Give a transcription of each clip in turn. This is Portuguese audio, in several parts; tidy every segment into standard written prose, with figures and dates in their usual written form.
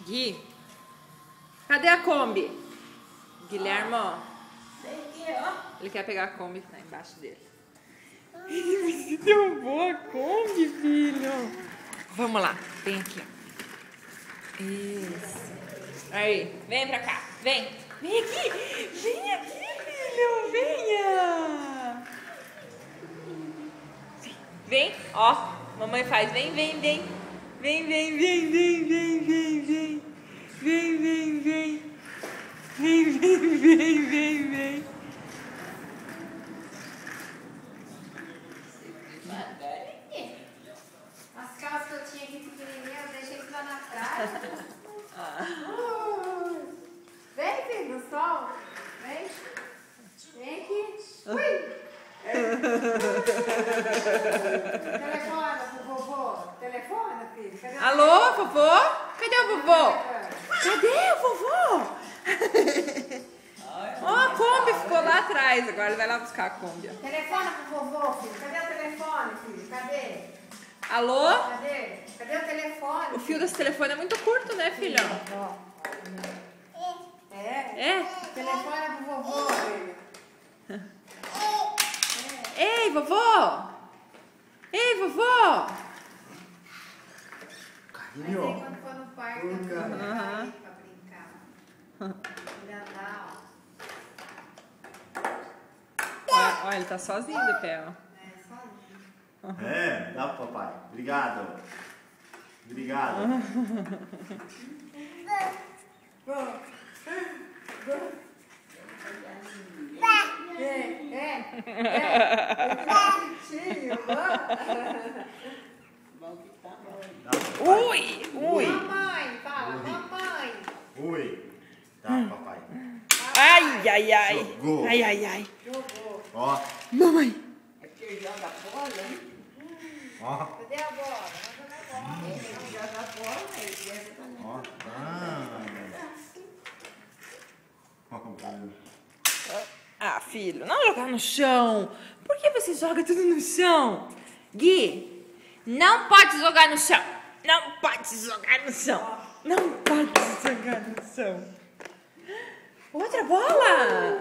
Gui, cadê a Kombi? Guilhermo, ele quer pegar a Kombi que tá embaixo dele. Você derrubou a Kombi, filho. Vamos lá, vem aqui. Isso. Aí, vem pra cá, vem. Vem aqui, filho, venha. Vem, ó, mamãe faz, vem. Vem. As calças que eu tinha aqui pequenininha, eu deixei isso lá na praia. Vem, filho, no sol. Vem. Vem aqui. Ui. Telefona pro vovô. Telefona, filho. Cadê o Alô, telefone? vovô? Cadê o vovô? Cadê o vovô? Ó, a Kombi ficou lá atrás. Agora ele vai lá buscar a Kombi. Telefona pro vovô, filho. Cadê o telefone, filho? Cadê? Alô? Cadê? Cadê o telefone? O fio desse telefone é muito curto, né, filhão? É? Telefone pro vovô, filho. Ei, vovô! Ei, vovô! Mas aí quando for no parque, eu vou levar ele pra brincar. Ele andar, ó. Olha, ele tá sozinho do pé, ó. É, só É, dá pro papai. Obrigado. Obrigado. Ui! Mamãe, fala, mamãe. Ui. Dá pro papai. Ai! Jogou. Ai! Jogou. Ó, Mamãe! ó, Cadê a bola? Vamos jogar bola. ó. Ah, filho, não jogar no chão. Por que você joga tudo no chão? Gui, não pode jogar no chão. Não pode jogar no chão. Não pode jogar no chão. Outra bola.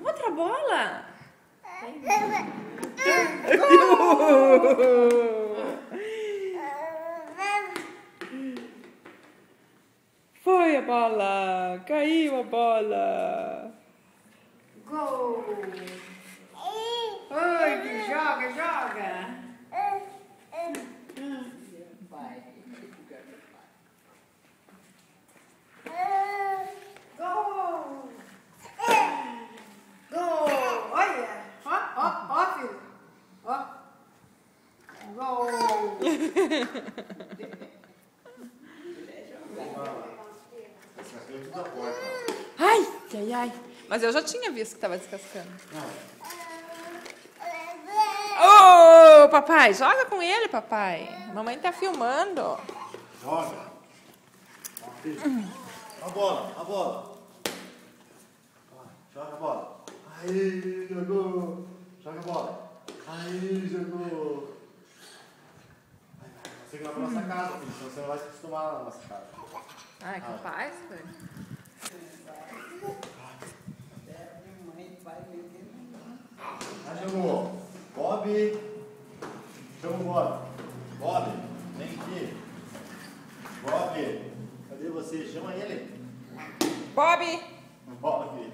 Outra bola. Foi a bola. Caiu a bola. Gol. Oi, filho, joga. Gol. Gol. Olha. Ó, filho. Ó. Gol. Descascou tudo a porta. Ai. Mas eu já tinha visto que tava descascando. Ô, papai, joga com ele, papai. Mamãe tá filmando. Joga. Ó, filho. A bola. Joga a bola. Aí, jogou. Joga a bola. Aí, jogou. Você que vai pra nossa casa, filho. Senão você não vai se acostumar na nossa casa. Ai, capaz, foi. Já jogou. Bob. Chama o Bob. Bob, vem aqui. Bob, cadê você? Chama ele. Bob! Bob.